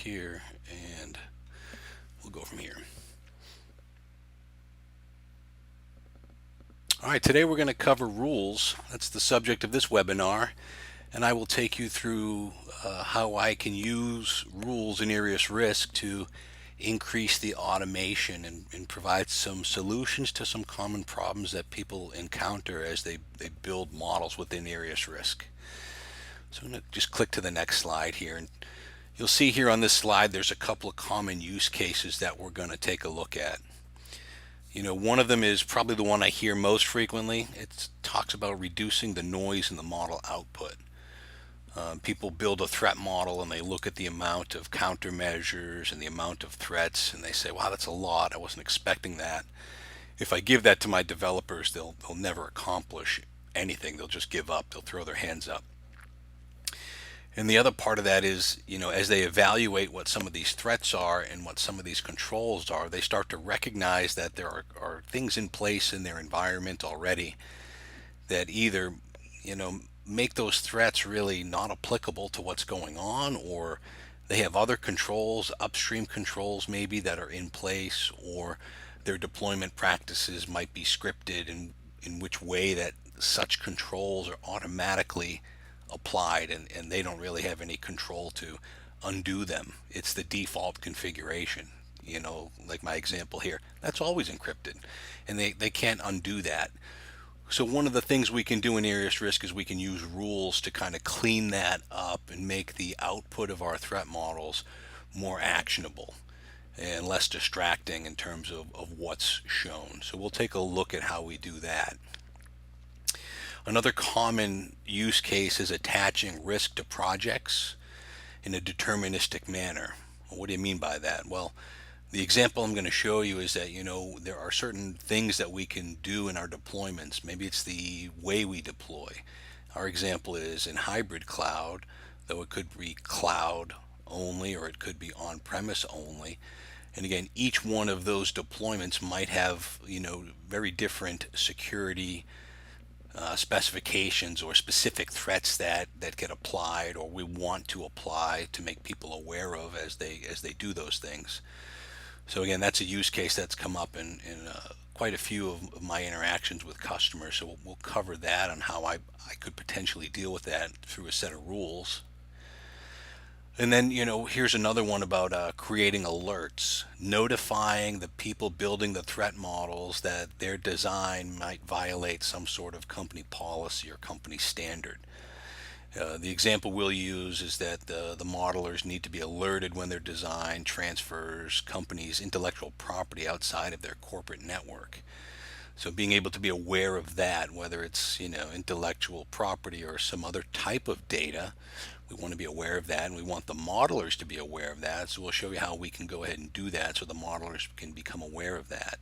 here, and we'll go from here. All right, today we're going to cover rules. That's the subject of this webinar, and I will take you through how I can use rules in IriusRisk to increase the automation and provide some solutions to some common problems that people encounter as they build models within IriusRisk. So I'm going to just click to the next slide here, and you'll see here on this slide there's a couple of common use cases that we're going to take a look at. One of them is probably the one I hear most frequently. It talks about reducing the noise in the model output. People build a threat model and they look at the amount of countermeasures and the amount of threats, and they say, wow, that's a lot. I wasn't expecting that. If I give that to my developers, they'll never accomplish anything. They'll just give up. They'll throw their hands up. And the other part of that is, as they evaluate what some of these threats are and what some of these controls are, they start to recognize that there are things in place in their environment already that either, make those threats really not applicable to what's going on, or they have other controls, upstream controls maybe, that are in place, or their deployment practices might be scripted in which way that such controls are automatically applied, and they don't really have any control to undo them. It's the default configuration. Like my example here, that's always encrypted, and they can't undo that. So one of the things we can do in IriusRisk is we can use rules to kind of clean that up and make the output of our threat models more actionable and less distracting in terms of what's shown. So we'll take a look at how we do that. Another common use case is attaching risk to projects in a deterministic manner. Well, what do you mean by that? Well, the example I'm going to show you is that, there are certain things that we can do in our deployments. Maybe it's the way we deploy. Our example is in hybrid cloud, though it could be cloud only or it could be on-premise only. And again, each one of those deployments might have, very different security specifications or specific threats that get applied, or we want to apply to make people aware of as they do those things. So again, that's a use case that's come up in quite a few of my interactions with customers. So we'll cover that on how I could potentially deal with that through a set of rules. And then, here's another one about creating alerts, notifying the people building the threat models that their design might violate some sort of company policy or company standard. The example we'll use is that the modelers need to be alerted when their design transfers companies' intellectual property outside of their corporate network. So being able to be aware of that, whether it's intellectual property or some other type of data, we want to be aware of that, and we want the modelers to be aware of that. So we'll show you how we can go ahead and do that so the modelers can become aware of that.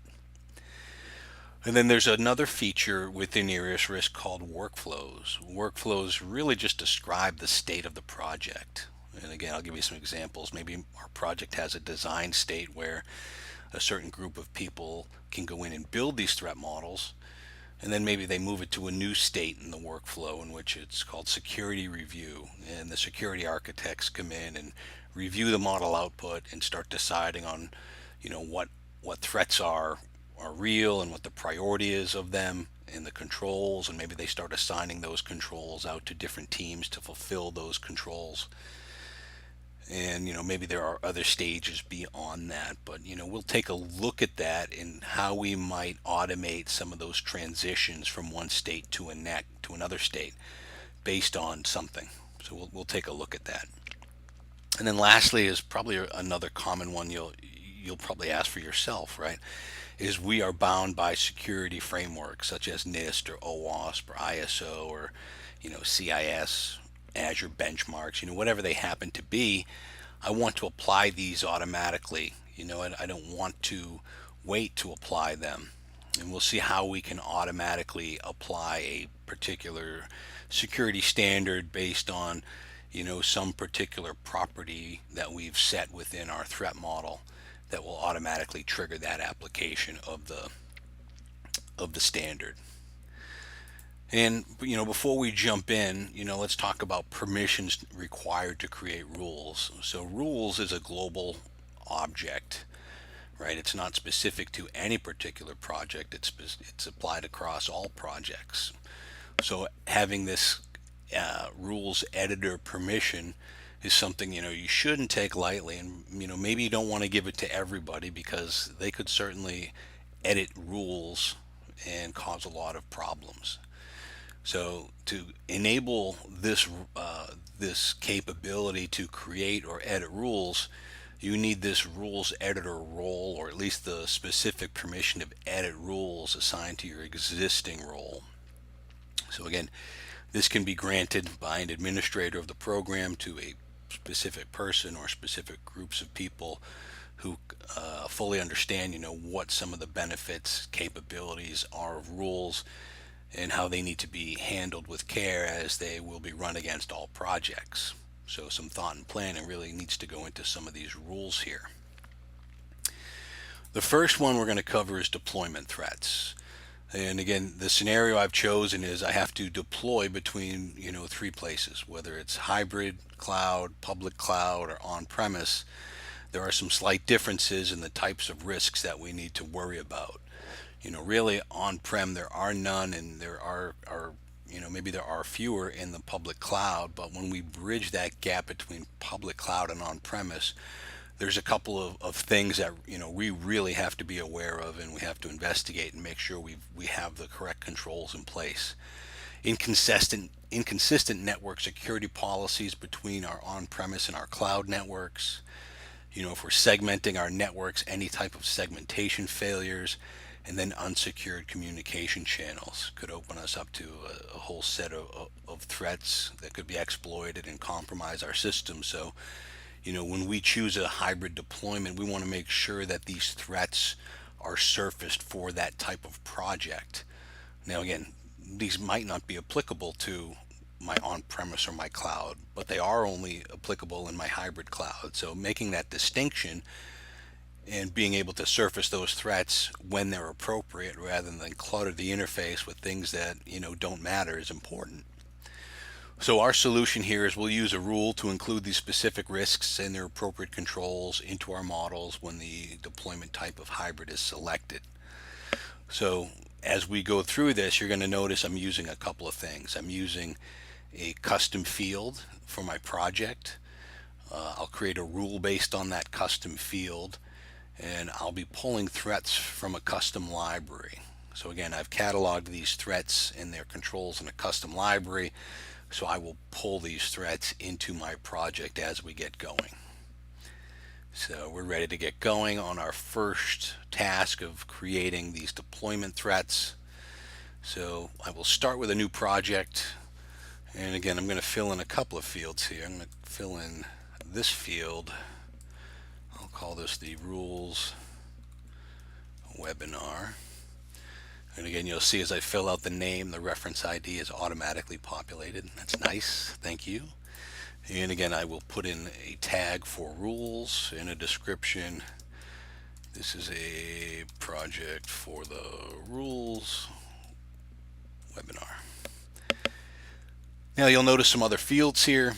And then there's another feature within IriusRisk called workflows. Workflows really just describe the state of the project. And again, I'll give you some examples. Maybe our project has a design state where a certain group of people can go in and build these threat models, and then maybe they move it to a new state in the workflow in which it's called security review, and the security architects come in and review the model output and start deciding on what threats are real and what the priority is of them and the controls, and maybe they start assigning those controls out to different teams to fulfill those controls. And maybe there are other stages beyond that, but we'll take a look at that and how we might automate some of those transitions from one state to another state based on something. So we'll take a look at that. And then lastly is probably another common one you'll probably ask for yourself, right? Is we are bound by security frameworks such as NIST or OWASP or ISO or CIS, Azure benchmarks, whatever they happen to be. I want to apply these automatically, and I don't want to wait to apply them. And we'll see how we can automatically apply a particular security standard based on some particular property that we've set within our threat model that will automatically trigger that application of the standard. And before we jump in, let's talk about permissions required to create rules. So rules is a global object, right? It's not specific to any particular project. It's applied across all projects. So having this rules editor permission is something you shouldn't take lightly, and maybe you don't want to give it to everybody because they could certainly edit rules and cause a lot of problems. So to enable this capability to create or edit rules, you need this rules editor role, or at least the specific permission to edit rules assigned to your existing role. So again, this can be granted by an administrator of the program to a specific person or specific groups of people who fully understand, what some of the benefits, capabilities are of rules and how they need to be handled with care as they will be run against all projects. So some thought and planning really needs to go into some of these rules here. The first one we're going to cover is deployment threats. And again, the scenario I've chosen is I have to deploy between, three places, whether it's hybrid cloud, public cloud, or on-premise. There are some slight differences in the types of risks that we need to worry about. Really on-prem there are none, and there are maybe there are fewer in the public cloud. But when we bridge that gap between public cloud and on-premise, there's a couple of things that we really have to be aware of, and we have to investigate and make sure we have the correct controls in place. Inconsistent network security policies between our on-premise and our cloud networks. If we're segmenting our networks, any type of segmentation failures, and then unsecured communication channels could open us up to a whole set of threats that could be exploited and compromise our system. So when we choose a hybrid deployment, we want to make sure that these threats are surfaced for that type of project. Now, again, these might not be applicable to my on-premise or my cloud, but they are only applicable in my hybrid cloud. So making that distinction and being able to surface those threats when they're appropriate rather than clutter the interface with things that don't matter is important. So our solution here is we'll use a rule to include these specific risks and their appropriate controls into our models when the deployment type of hybrid is selected. So as we go through this, you're going to notice I'm using a couple of things. I'm using a custom field for my project. I'll create a rule based on that custom field, and I'll be pulling threats from a custom library. So again, I've cataloged these threats and their controls in a custom library. So I will pull these threats into my project as we get going. So we're ready to get going on our first task of creating these deployment threats. So I will start with a new project. And again, I'm going to fill in a couple of fields here. I'm going to fill in this field. I'll call this the rules webinar. And again, you'll see as I fill out the name, the reference ID is automatically populated. That's nice. Thank you. And again, I will put in a tag for rules and a description. This is a project for the rules webinar. Now you'll notice some other fields here.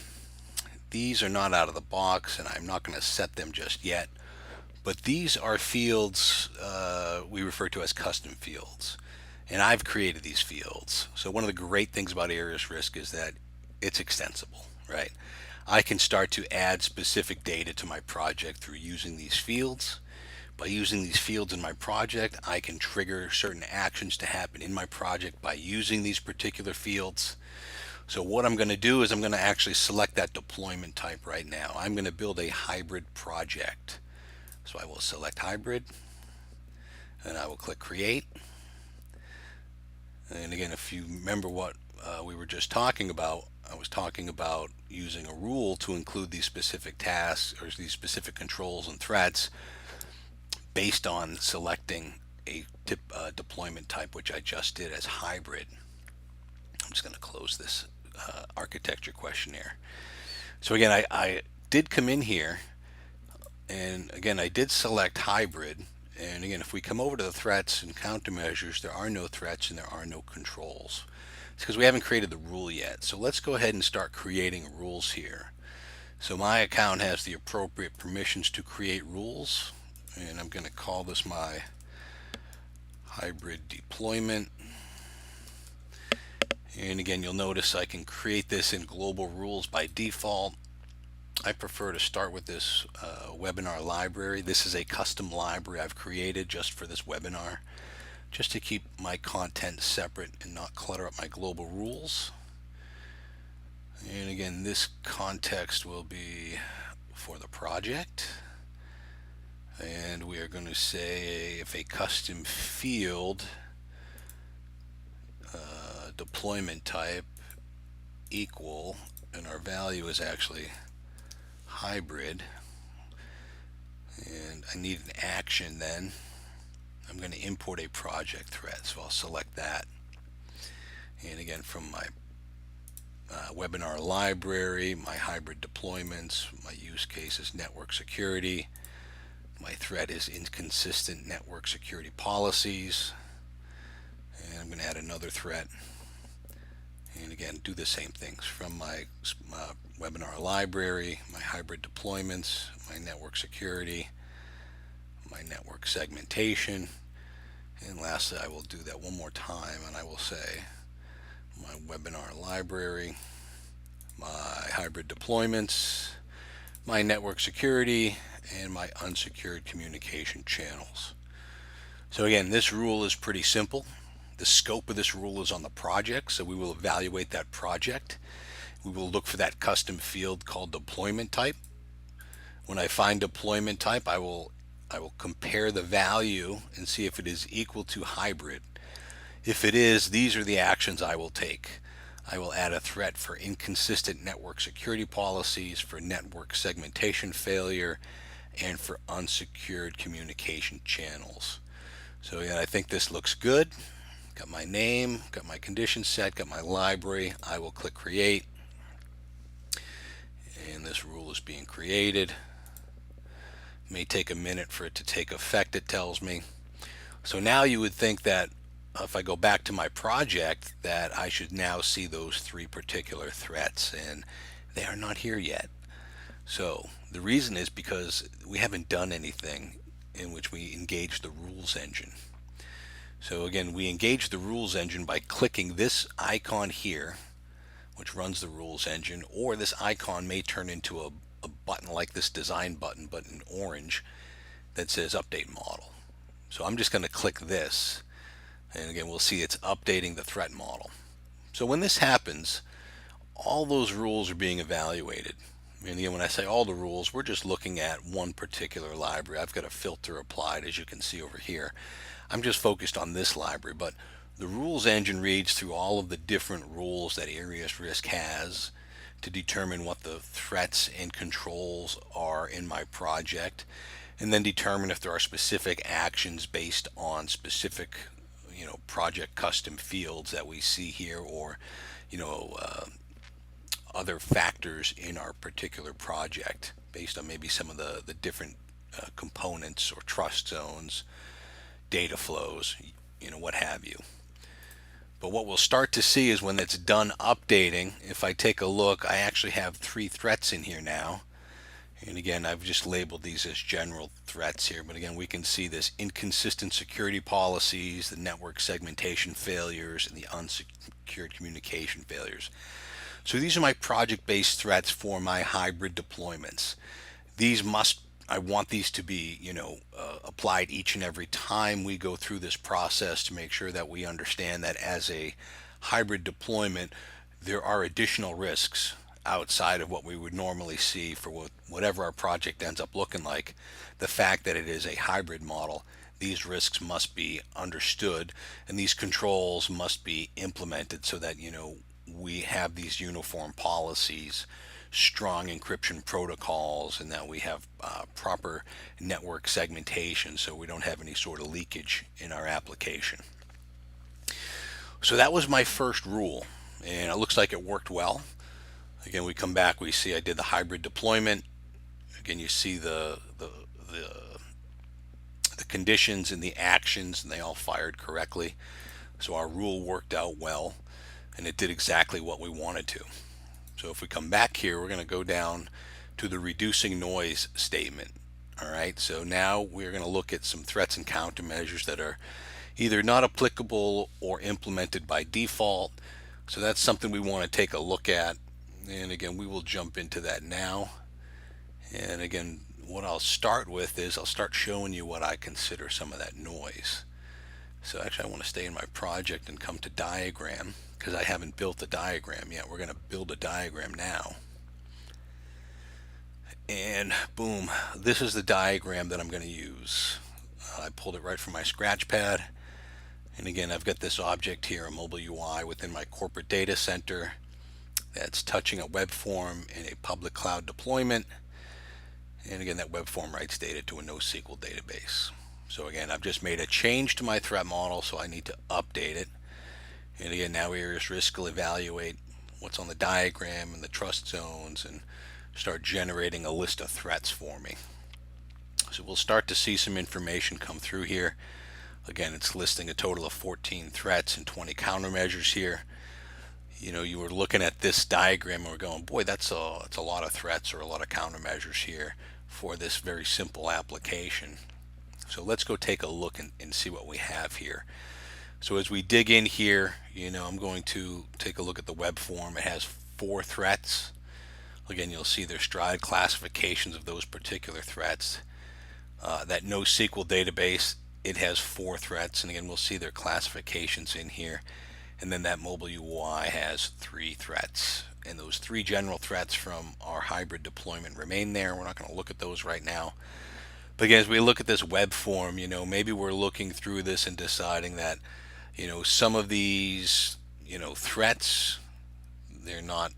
These are not out of the box, and I'm not going to set them just yet. But these are fields we refer to as custom fields. And I've created these fields. So one of the great things about IriusRisk is that it's extensible, right? I can start to add specific data to my project through using these fields. By using these fields in my project, I can trigger certain actions to happen in my project by using these particular fields. So what I'm going to do is I'm going to actually select that deployment type right now. I'm going to build a hybrid project. So I will select hybrid, and I will click create. And again, if you remember what we were just talking about, I was talking about using a rule to include these specific tasks or these specific controls and threats based on selecting a deployment type, which I just did as hybrid. I'm just going to close this architecture questionnaire. So again, I did come in here, and again, I did select hybrid. And again, if we come over to the threats and countermeasures, there are no threats and there are no controls. It's because we haven't created the rule yet. So let's go ahead and start creating rules here. So my account has the appropriate permissions to create rules, and I'm going to call this my hybrid deployment. And again, you'll notice I can create this in global rules by default. I prefer to start with this webinar library. This is a custom library I've created just for this webinar, just to keep my content separate and not clutter up my global rules. And again, this context will be for the project. And we are going to say if a custom field deployment type equal, and our value is actually hybrid, and I need an action, then I'm going to import a project thread. So I'll select that. And again, from my webinar library, my hybrid deployments, my use case is network security. My thread is inconsistent network security policies. And I'm going to add another thread. And again, do the same things from my webinar library, my hybrid deployments, my network security, my network segmentation. And lastly, I will do that one more time, and I will say my webinar library, my hybrid deployments, my network security, and my unsecured communication channels. So again, this rule is pretty simple. The scope of this rule is on the project, so we will evaluate that project. We will look for that custom field called deployment type. When I find deployment type, I will compare the value and see if it is equal to hybrid. If it is, these are the actions I will take. I will add a threat for inconsistent network security policies, for network segmentation failure, and for unsecured communication channels. So yeah, I think this looks good. Got my name, got my condition set, got my library. I will click create, and this rule is being created. It may take a minute for it to take effect, it tells me. So now you would think that if I go back to my project, that I should now see those three particular threats, and they are not here yet. So the reason is because we haven't done anything in which we engage the rules engine. So again, we engage the rules engine by clicking this icon here, which runs the rules engine, or this icon may turn into a button like this design button, but in orange, that says update model. So I'm just going to click this, and again, we'll see it's updating the threat model. So when this happens, all those rules are being evaluated. And again, when I say all the rules, we're just looking at one particular library. I've got a filter applied, as you can see over here. I'm just focused on this library, but the rules engine reads through all of the different rules that IriusRisk has to determine what the threats and controls are in my project, and then determine if there are specific actions based on specific, project custom fields that we see here, or, other factors in our particular project based on maybe some of the different components or trust zones, data flows, what have you. But what we'll start to see is when it's done updating, if I take a look, I actually have 3 threats in here now. And again, I've just labeled these as general threats here, but again, we can see this inconsistent security policies, the network segmentation failures, and the unsecured communication failures. So these are my project-based threats for my hybrid deployments. I want these to be, applied each and every time we go through this process to make sure that we understand that as a hybrid deployment, there are additional risks outside of what we would normally see for whatever our project ends up looking like. The fact that it is a hybrid model, these risks must be understood, and these controls must be implemented so that, we have these uniform policies, strong encryption protocols, and that we have proper network segmentation so we don't have any sort of leakage in our application. So that was my first rule, and it looks like it worked well. Again, we come back, we see I did the hybrid deployment. Again, you see the conditions and the actions, and they all fired correctly. So our rule worked out well. and it did exactly what we wanted to. So if we come back here, we're going to go down to the reducing noise statement. All right, so now we're going to look at some threats and countermeasures that are either not applicable or implemented by default. So that's something we want to take a look at. And again, we will jump into that now. And again, what I'll start with is I'll start showing you what I consider some of that noise. So actually I want to stay in my project and come to diagram because I haven't built the diagram yet. We're going to build a diagram now. And boom, this is the diagram that I'm going to use. I pulled it right from my scratch pad. And again, I've got this object here, a mobile UI within my corporate data center that's touching a web form in a public cloud deployment. And again, that web form writes data to a NoSQL database. So again, I've just made a change to my threat model, so I need to update it. And again, now IriusRisk will evaluate what's on the diagram and the trust zones and start generating a list of threats for me. So we'll start to see some information come through here. Again, it's listing a total of 14 threats and 20 countermeasures here. You know, you were looking at this diagram and we're going, boy, that's a lot of threats or a lot of countermeasures here for this very simple application. So let's go take a look and see what we have here. So as we dig in here, you know, I'm going to take a look at the web form. It has 4 threats. Again, you'll see their stride classifications of those particular threats. That NoSQL database, it has 4 threats, and again, we'll see their classifications in here. And then that mobile UI has 3 threats. And those 3 general threats from our hybrid deployment remain there. We're not going to look at those right now. But again, as we look at this web form, you know, maybe we're looking through this and deciding that, you know, some of these, you know, threats, they're not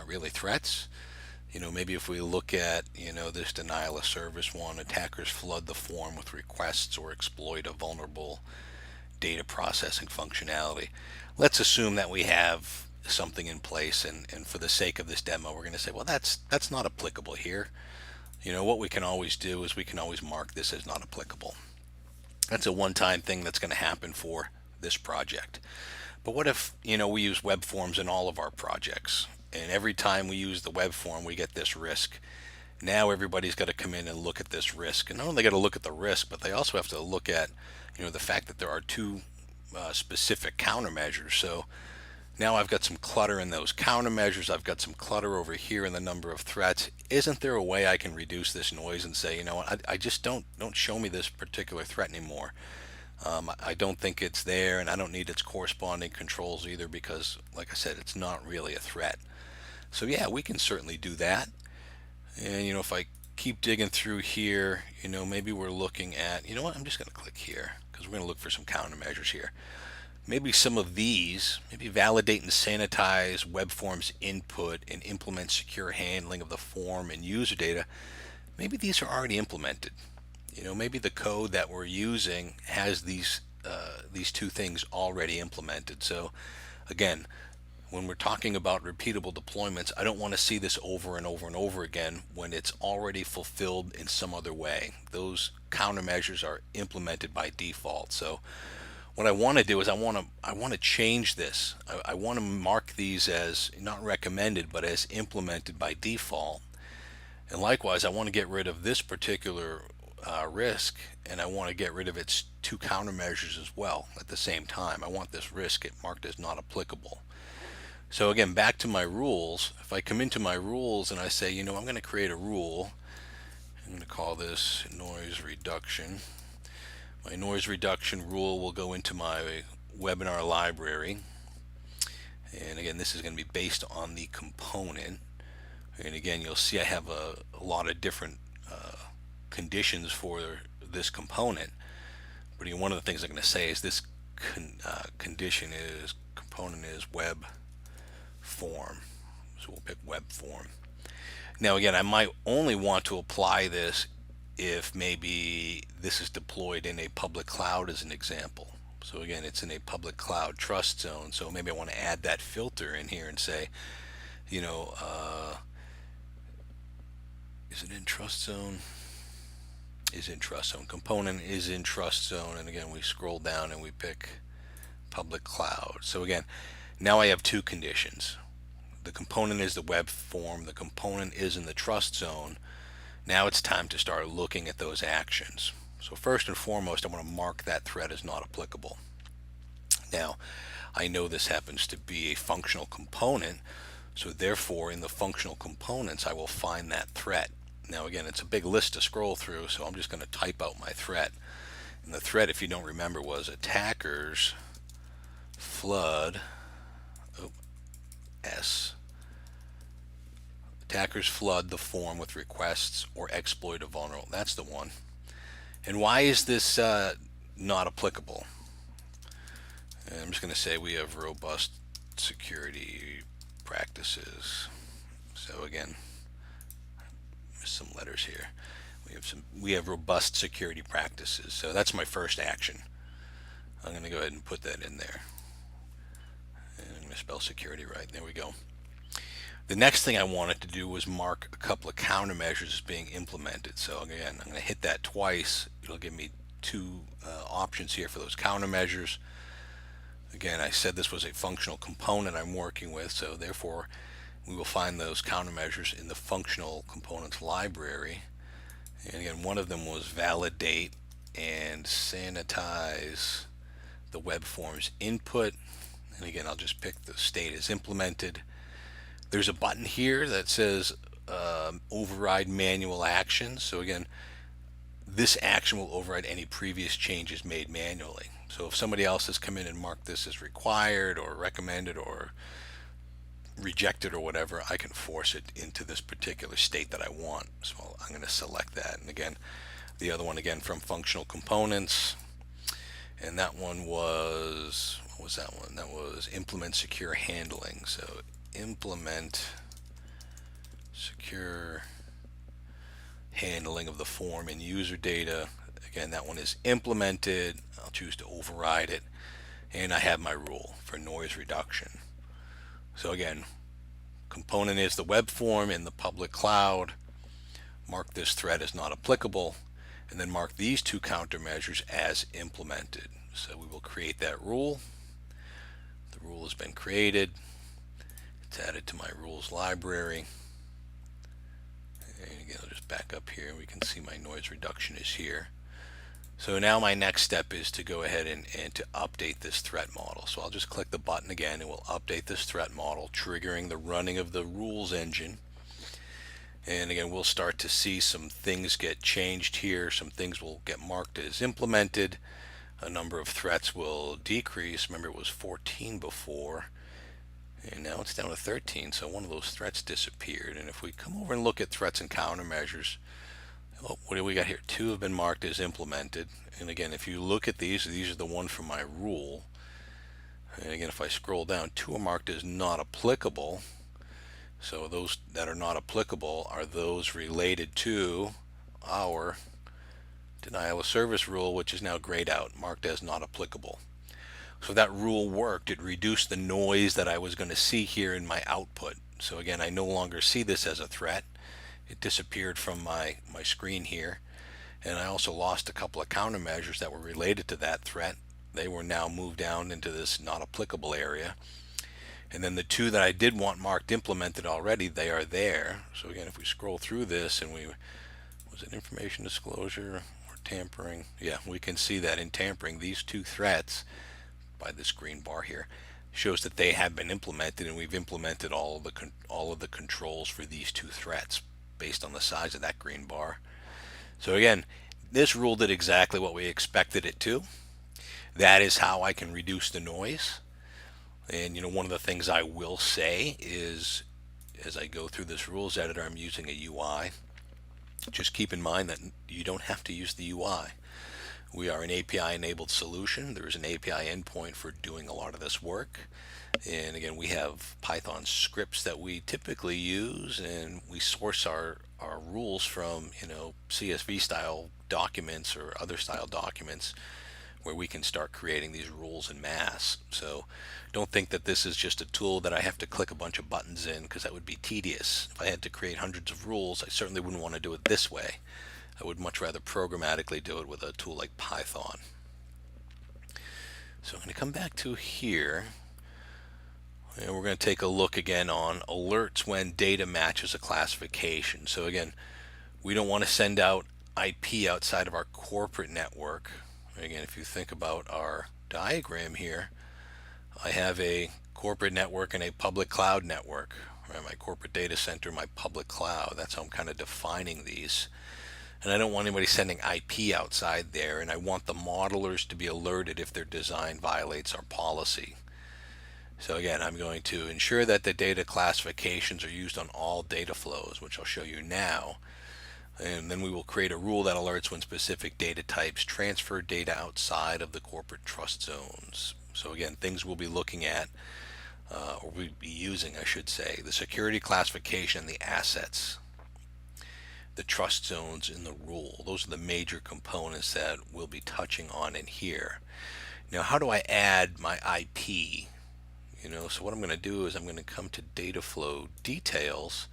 really threats. You know, maybe if we look at, you know, this denial of service one, attackers flood the form with requests or exploit a vulnerable data processing functionality. Let's assume that we have something in place, and for the sake of this demo, we're going to say, well, that's not applicable here. You know, what we can always do is we can always mark this as not applicable. That's a one-time thing that's going to happen for this project. But what if, you know, we use web forms in all of our projects, and every time we use the web form we get this risk? Now everybody's got to come in and look at this risk, and not only got to look at the risk, but they also have to look at, you know, the fact that there are 2 specific countermeasures. So now I've got some clutter in those countermeasures. I've got some clutter over here in the number of threats. Isn't there a way I can reduce this noise and say, you know what, I just don't show me this particular threat anymore. I don't think it's there, and I don't need its corresponding controls either because, like I said, it's not really a threat. So yeah, we can certainly do that. And you know, if I keep digging through here, you know, maybe we're looking at, you know what, I'm just going to click here because we're going to look for some countermeasures here. Maybe some of these, maybe validate and sanitize web forms input and implement secure handling of the form and user data. Maybe these are already implemented. You know, maybe the code that we're using has these 2 things already implemented. So again, when we're talking about repeatable deployments, I don't want to see this over and over and over again when it's already fulfilled in some other way. Those countermeasures are implemented by default. So what I want to do is I want to change this. I want to mark these as not recommended, but as implemented by default. And likewise, I want to get rid of this particular risk, and I want to get rid of its 2 countermeasures as well at the same time. I want this risk marked as not applicable. So again, back to my rules. If I come into my rules and I say, you know, I'm going to create a rule. I'm going to call this noise reduction. My noise reduction rule will go into my webinar library. And again, this is going to be based on the component. And again, you'll see I have a lot of different conditions for this component. But again, one of the things I'm going to say is this component is web form. So we'll pick web form. Now again, I might only want to apply this if maybe this is deployed in a public cloud as an example. So again, it's in a public cloud trust zone. So maybe I want to add that filter in here and say, you know, is it in trust zone? Is in trust zone. Component is in trust zone. And again, we scroll down and we pick public cloud. So again, now I have two conditions. The component is the web form, the component is in the trust zone. Now it's time to start looking at those actions. So first and foremost, I want to mark that threat as not applicable. Now, I know this happens to be a functional component, so therefore in the functional components I will find that threat. Now again, it's a big list to scroll through, so I'm just going to type out my threat. And the threat, if you don't remember, was attackers flood attackers flood the form with requests or exploit a vulnerable. That's the one. And why is this not applicable? And I'm just going to say we have robust security practices. So again, there's some letters here. We have robust security practices. So that's my first action. I'm going to go ahead and put that in there. And I'm going to spell security right. There we go. The next thing I wanted to do was mark a couple of countermeasures as being implemented. So again, I'm going to hit that twice. It'll give me two options here for those countermeasures. Again, I said this was a functional component I'm working with, so therefore we will find those countermeasures in the functional components library. And again, one of them was validate and sanitize the web forms input. And again, I'll just pick the state as implemented. There's a button here that says override manual actions. So again, this action will override any previous changes made manually. So if somebody else has come in and marked this as required or recommended or rejected or whatever, I can force it into this particular state that I want. So I'm going to select that. And again, the other one again from functional components. And that one was, what was that one? That was implement secure handling. So implement secure handling of the form and user data. Again, that one is implemented. I'll choose to override it. And I have my rule for noise reduction. So again, component is the web form in the public cloud. Mark this threat as not applicable. And then mark these two countermeasures as implemented. So we will create that rule. The rule has been created. It's added to my rules library. And again, I'll just back up here. We can see my noise reduction is here. So now my next step is to go ahead and to update this threat model. So I'll just click the button again and we'll update this threat model, triggering the running of the rules engine. And again, we'll start to see some things get changed here. Some things will get marked as implemented. A number of threats will decrease. Remember, it was 14 before, and now it's down to 13. So one of those threats disappeared. And if we come over and look at threats and countermeasures, oh, what do we got here? 2 have been marked as implemented. And again, if you look at these are the ones from my rule. And again, if I scroll down, 2 are marked as not applicable. So those that are not applicable are those related to our denial of service rule, which is now grayed out, marked as not applicable. So that rule worked. It reduced the noise that I was going to see here in my output. So again, I no longer see this as a threat. It disappeared from my screen here. And I also lost a couple of countermeasures that were related to that threat. They were now moved down into this not applicable area. And then the 2 that I did want marked implemented already, they are there. So again, if we scroll through this and was it information disclosure or tampering? Yeah, we can see that in tampering, these 2 threats by this green bar here shows that they have been implemented, and we've implemented all of the controls for these 2 threats based on the size of that green bar. So again, this rule did exactly what we expected it to. That is how I can reduce the noise. And one of the things I will say is, as I go through this rules editor, I'm using a UI. Just keep in mind that you don't have to use the UI. We are an API enabled solution. There is an API endpoint for doing a lot of this work. And again, we have Python scripts that we typically use, and we source our rules from CSV style documents or other style documents where we can start creating these rules en masse. So don't think that this is just a tool that I have to click a bunch of buttons in, because that would be tedious. If I had to create hundreds of rules, I certainly wouldn't want to do it this way. I would much rather programmatically do it with a tool like Python. So I'm going to come back to here, and we're going to take a look again on alerts when data matches a classification. So again, we don't want to send out IP outside of our corporate network. Again, if you think about our diagram here, I have a corporate network and a public cloud network. Right? My corporate data center, my public cloud. That's how I'm kind of defining these. And I don't want anybody sending IP outside there, and I want the modelers to be alerted if their design violates our policy. So again, I'm going to ensure that the data classifications are used on all data flows, which I'll show you now. And then we will create a rule that alerts when specific data types transfer data outside of the corporate trust zones. So again, things we'll be looking at, or we'll be using, I should say, the security classification, the assets, the trust zones in the rule. Those are the major components that we'll be touching on in here. Now, how do I add my IP? So what I'm going to do is I'm going to come to data flow details,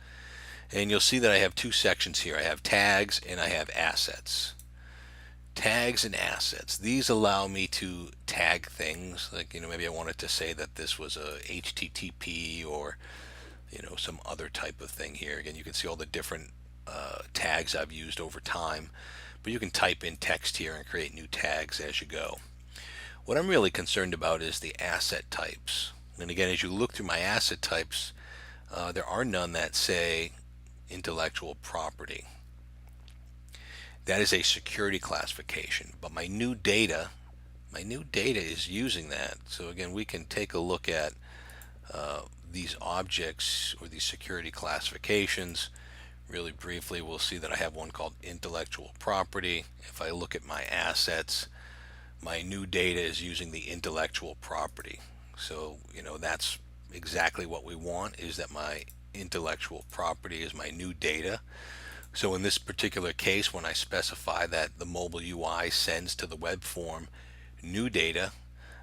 and you'll see that I have two sections here. I have tags and I have assets. Tags and assets. These allow me to tag things, like maybe I wanted to say that this was a HTTP or some other type of thing here. Again, you can see all the different tags I've used over time, but you can type in text here and create new tags as you go. What I'm really concerned about is the asset types. And again, as you look through my asset types, there are none that say intellectual property. That is a security classification, but my new data is using that. So again, we can take a look at these objects or these security classifications. Really briefly, we'll see that I have one called intellectual property. If I look at my assets, my new data is using the intellectual property. So that's exactly what we want, is that my intellectual property is my new data. So in this particular case, when I specify that the mobile UI sends to the web form new data,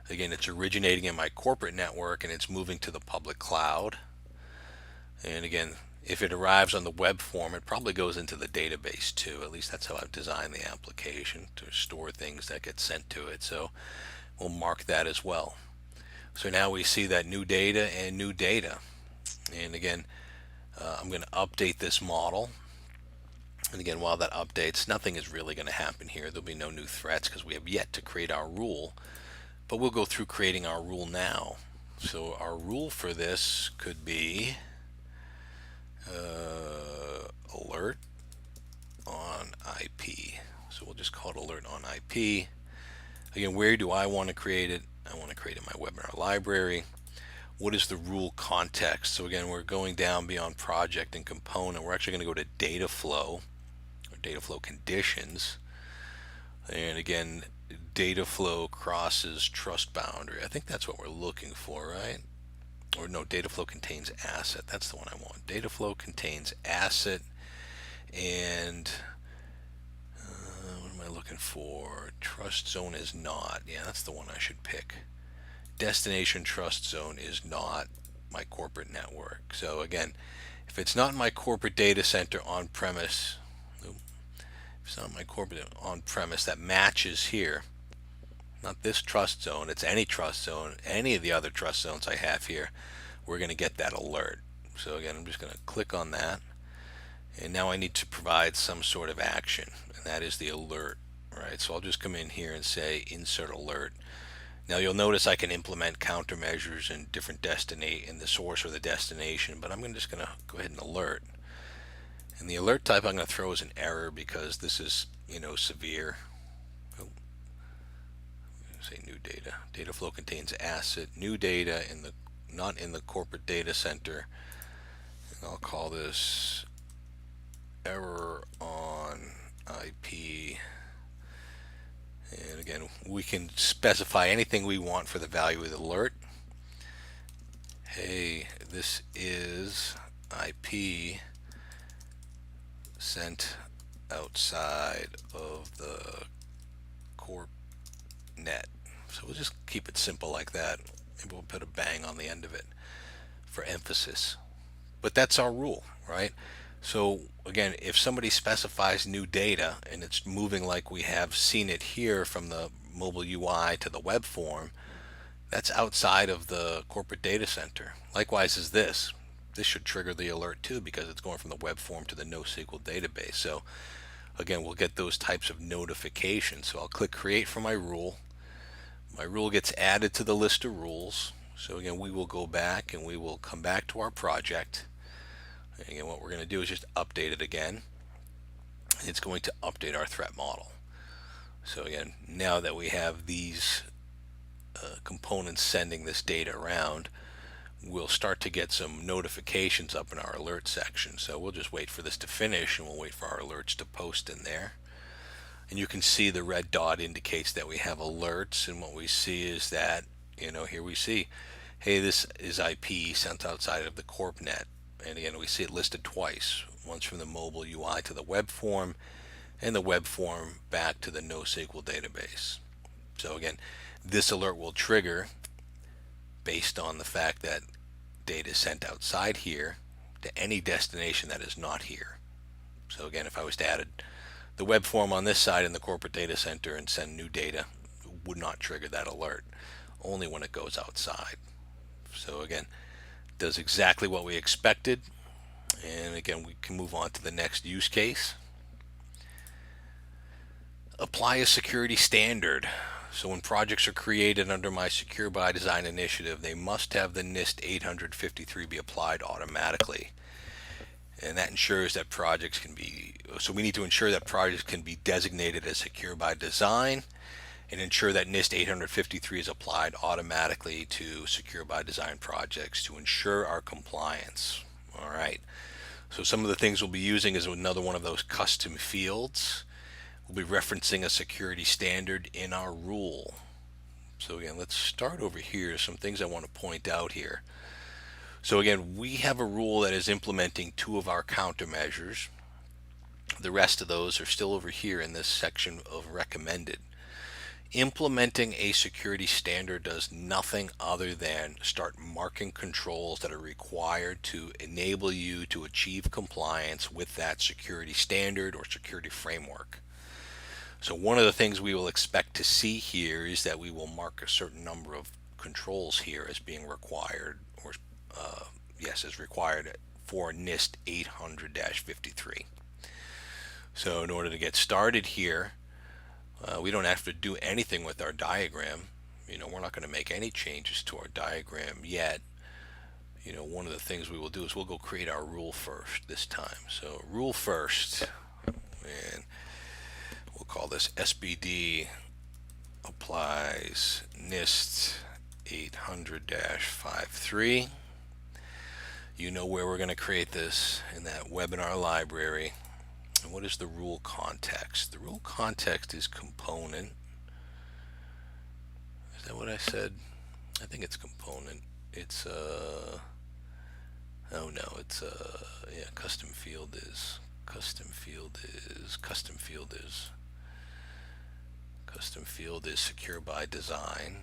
again, it's originating in my corporate network and it's moving to the public cloud. And again, if it arrives on the web form, it probably goes into the database too. At least that's how I've designed the application, to store things that get sent to it. So we'll mark that as well. So now we see that new data and new data. And again, I'm going to update this model. And again, while that updates, nothing is really going to happen here. There'll be no new threats because we have yet to create our rule. But we'll go through creating our rule now. So our rule for this could be alert on IP. So we'll just call it alert on IP. Again, where do I want to create it? I want to create it in my webinar library. What is the rule context? So again, we're going down beyond project and component. We're actually going to go to data flow, or data flow conditions. And again, data flow crosses trust boundary. I think that's what we're looking for, right? Or no, data flow contains asset. That's the one I want. Data flow contains asset. And what am I looking for? Trust zone is not. Yeah, that's the one I should pick. Destination trust zone is not my corporate network. So again, if it's not in my corporate data center on premise, if it's not my corporate on premise that matches here, not this trust zone, it's any trust zone, any of the other trust zones I have here, we're going to get that alert. So again, I'm just going to click on that, and now I need to provide some sort of action, and that is the alert, right? So I'll just come in here and say insert alert. Now you'll notice I can implement countermeasures in different in the source or the destination, but I'm just going to go ahead and alert. And the alert type I'm going to throw as an error because this is severe. Say new data. Data flow contains asset, new data not in the corporate data center. And I'll call this error on IP. And again, we can specify anything we want for the value of the alert. Hey, this is IP sent outside of the corp net. So we'll just keep it simple like that. Maybe we'll put a bang on the end of it for emphasis. But that's our rule, right? So again, if somebody specifies new data and it's moving like we have seen it here from the mobile UI to the web form, That's outside of the corporate data center. Likewise is this. This should trigger the alert too because it's going from the web form to the NoSQL database. So again, we'll get those types of notifications. So I'll click create for my rule. My rule gets added to the list of rules. So again, we will go back and we will come back to our project. And again, what we're going to do is just update it again. It's going to update our threat model. So again, now that we have these components sending this data around, we'll start to get some notifications up in our alert section. So we'll just wait for this to finish and we'll wait for our alerts to post in there. And you can see the red dot indicates that we have alerts, and what we see is that, here we see, hey, this is IP sent outside of the CorpNet. And again, we see it listed twice, once from the mobile UI to the web form, and the web form back to the NoSQL database. So again, this alert will trigger based on the fact that data is sent outside here to any destination that is not here. So again, if I was to add the web form on this side in the corporate data center and send new data, it would not trigger that alert, only when it goes outside. So again, does exactly what we expected. And again, we can move on to the next use case. Apply a security standard. So when projects are created under my Secure by Design initiative, they must have the NIST 853 be applied automatically. And that ensures that projects can be, so we need to ensure that projects can be designated as Secure by Design and ensure that NIST 853 is applied automatically to Secure by Design projects to ensure our compliance. All right. So some of the things we'll be using is another one of those custom fields. We'll be referencing a security standard in our rule. So again, let's start over here. Some things I want to point out here. So again, we have a rule that is implementing 2 of our countermeasures. The rest of those are still over here in this section of recommended. Implementing a security standard does nothing other than start marking controls that are required to enable you to achieve compliance with that security standard or security framework. So one of the things we will expect to see here is that we will mark a certain number of controls here as being required, or as required for NIST 800-53. So in order to get started here, we don't have to do anything with our diagram. We're not going to make any changes to our diagram yet. One of the things we will do is we'll go create our rule first this time. So rule first, and we'll call this SBD applies NIST 800-53. You know where we're going to create this in that webinar library. And what is the rule context? The rule context is component. Is that what I said? I think it's component. It's oh no, it's custom field is Secure by Design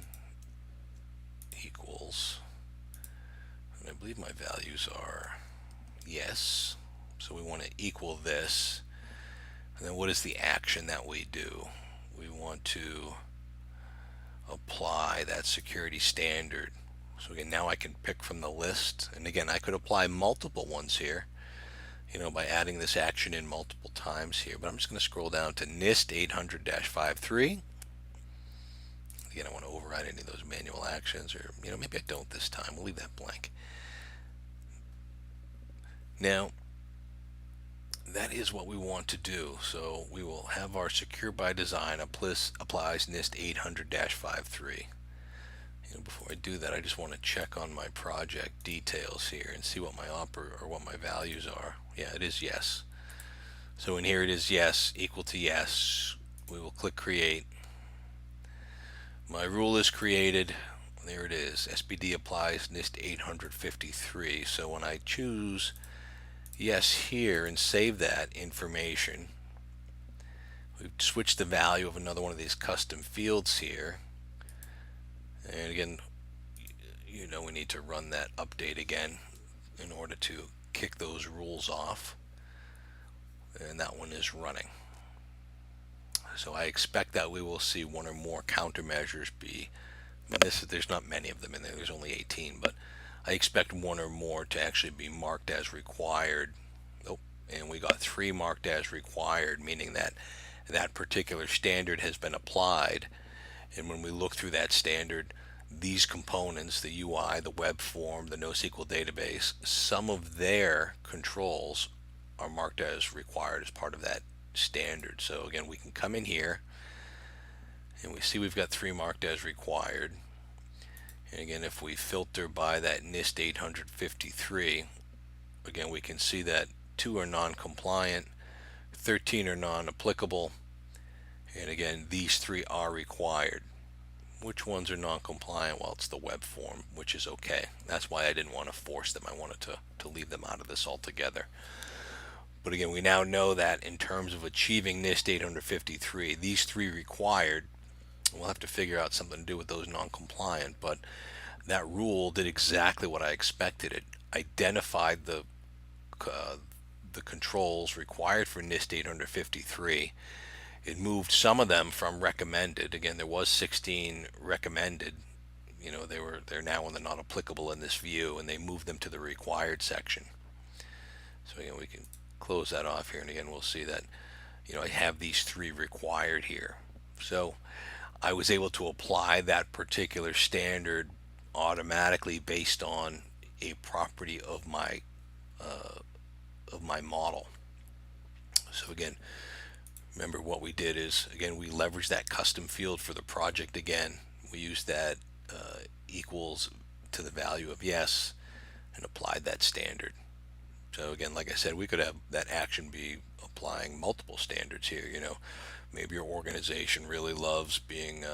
equals, and I believe my values are yes. So we want to equal this. And then what is the action that we do? We want to apply that security standard. So again, now I can pick from the list. And again, I could apply multiple ones here, by adding this action in multiple times here. But I'm just going to scroll down to NIST 800-53. Again, I want to override any of those manual actions, or maybe I don't this time. We'll leave that blank. Now, that is what we want to do. So we will have our Secure by Design applies NIST 800-53. Before I do that, I just want to check on my project details here and see what my what my values are. Yeah, it is yes. So in here it is yes, equal to yes. We will click create. My rule is created. There it is. SBD applies NIST 800-53. So when I choose yes here and save that information, we've switched the value of another one of these custom fields here. And again, we need to run that update again in order to kick those rules off. And that one is running. So I expect that we will see 1 or more countermeasures be and there's not many of them in there. There's only 18, but I expect one or more to actually be marked as required. Nope. And we got three marked as required, meaning that that particular standard has been applied. And when we look through that standard, these components, the UI, the web form, the NoSQL database, some of their controls are marked as required as part of that standard. So again, we can come in here and we see we've got three marked as required. And again, if we filter by that NIST 853, again, we can see that 2 are non-compliant, 13 are non-applicable, and again, these 3 are required. Which ones are non-compliant? Well, it's the web form, which is okay. That's why I didn't want to force them. I wanted to leave them out of this altogether. But again, we now know that in terms of achieving NIST 853, these 3 required, we'll have to figure out something to do with those non-compliant, but that rule did exactly what I expected. It identified the controls required for NIST 853. It moved some of them from recommended. Again, there was 16 recommended. They're now in the not applicable in this view, and they moved them to the required section. So again, we can close that off here, and again, we'll see that I have these 3 required here. So I was able to apply that particular standard automatically based on a property of my model. So again, remember what we did is, again, we leveraged that custom field for the project again. We used that equals to the value of yes and applied that standard. So again, like I said, we could have that action be applying multiple standards here. Maybe your organization really loves being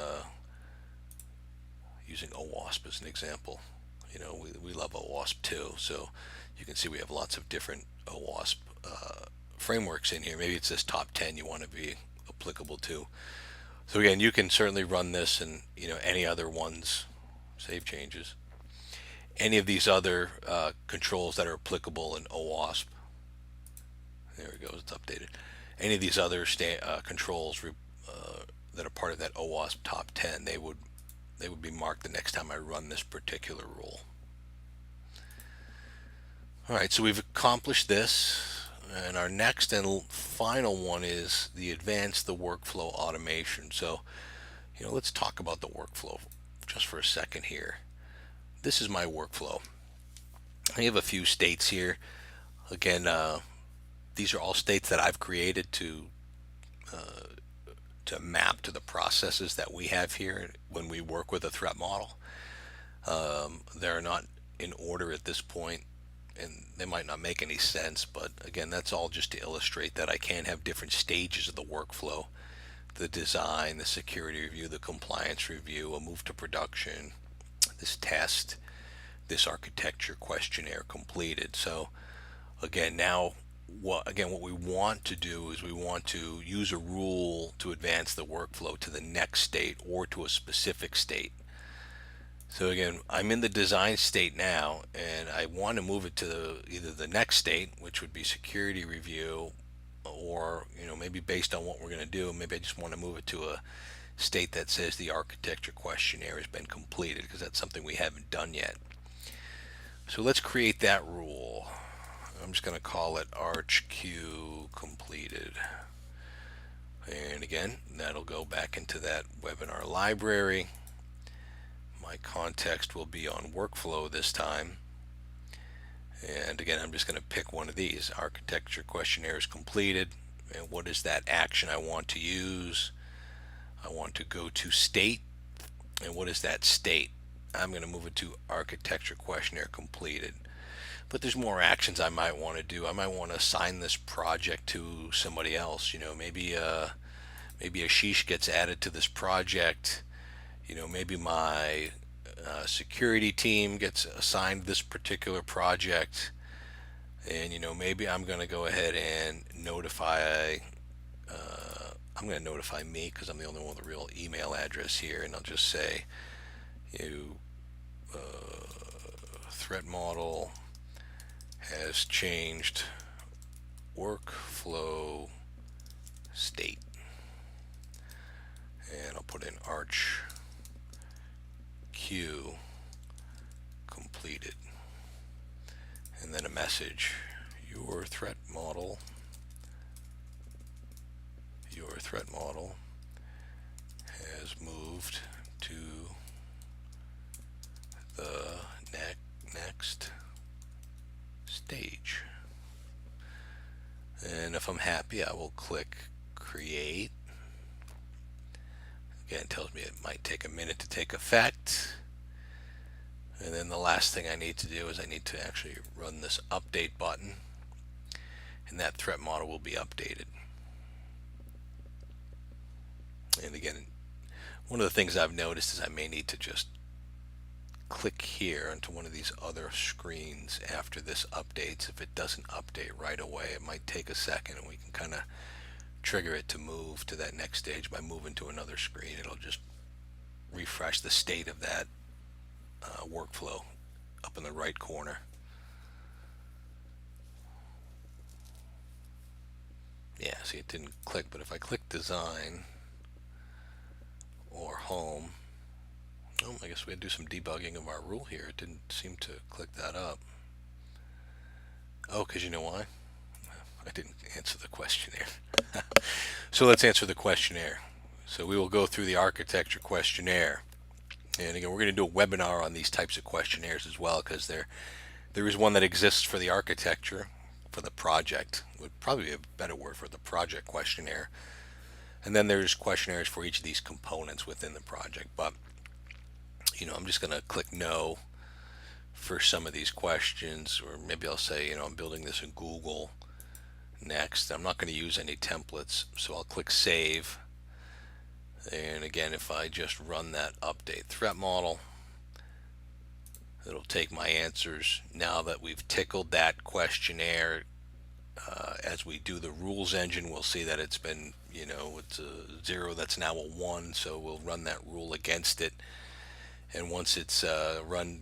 using OWASP as an example. We love OWASP too. So you can see we have lots of different OWASP frameworks in here. Maybe it's this top 10 you want to be applicable to. So again, you can certainly run this and any other ones, save changes, any of these other controls that are applicable in OWASP. There it goes, it's updated. Any of these other controls that are part of that OWASP top 10, they would be marked the next time I run this particular rule. All right, so we've accomplished this, and our next and final one is the workflow automation. So, let's talk about the workflow just for a second here. This is my workflow. I have a few states here. Again, these are all states that I've created to map to the processes that we have here when we work with a threat model. They're not in order at this point, and they might not make any sense, but again, that's all just to illustrate that I can have different stages of the workflow: the design, the security review, the compliance review, a move to production, this test, this architecture questionnaire completed. So again, now what we want to do is we want to use a rule to advance the workflow to the next state or to a specific state. So again, I'm in the design state now, and I want to move it to either the next state, which would be security review, or maybe based on what we're going to do, maybe I just want to move it to a state that says the architecture questionnaire has been completed, because that's something we haven't done yet. So let's create that rule. I'm just going to call it ArchQ completed. And again, that'll go back into that webinar library. My context will be on workflow this time. And again, I'm just going to pick one of these. Architecture questionnaire is completed. And what is that action I want to use? I want to go to state. And what is that state? I'm going to move it to architecture questionnaire completed. But there's more actions I might want to do. I might want to assign this project to somebody else. Maybe Ashish gets added to this project. Maybe my security team gets assigned this particular project, and maybe I'm going to go ahead and notify. I'm going to notify me because I'm the only one with a real email address here, and I'll just say, threat model has changed workflow state, and I'll put in Arch queue completed, and then a message. Your threat model has moved to the next stage. And if I'm happy, I will click create. Again, it tells me it might take a minute to take effect. And then the last thing I need to do is I need to actually run this update button, and that threat model will be updated. And again, one of the things I've noticed is I may need to just click here onto one of these other screens after this updates. If it doesn't update right away, it might take a second, and we can kind of trigger it to move to that next stage by moving to another screen. It'll just refresh the state of that workflow up in the right corner. Yeah, see, it didn't click, but if I click design or home, oh, I guess we had to do some debugging of our rule here. It didn't seem to click that up. Oh, because you know why? I didn't answer the questionnaire. So let's answer the questionnaire. So we will go through the architecture questionnaire. And again, we're going to do a webinar on these types of questionnaires as well, because there is one that exists for the architecture, for the project, would probably be a better word for the project questionnaire. And then there's questionnaires for each of these components within the project. But, I'm just going to click no for some of these questions, or maybe I'll say, I'm building this in Google. Next, I'm not going to use any templates, so I'll click save. And again, if I just run that update threat model, it'll take my answers. Now that we've tickled that questionnaire, as we do the rules engine, we'll see that it's been, it's a 0 that's now a 1, so we'll run that rule against it. And once it's run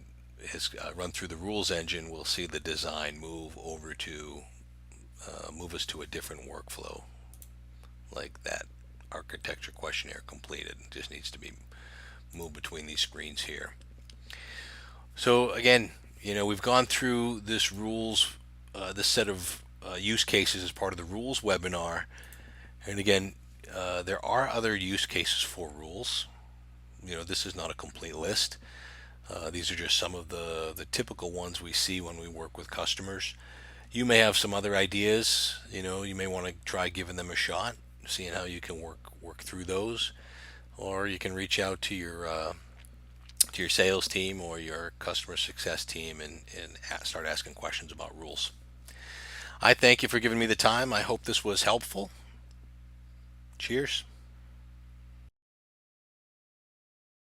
through the rules engine, we'll see the design move over to move us to a different workflow, like that architecture questionnaire completed. It just needs to be moved between these screens here. So again, we've gone through this this set of use cases as part of the rules webinar. And again, there are other use cases for rules. This is not a complete list. These are just some of the typical ones we see when we work with customers. You may have some other ideas. You may want to try giving them a shot, seeing how you can work through those, or you can reach out to your sales team or your customer success team and start asking questions about rules. I thank you for giving me the time. I hope this was helpful. Cheers.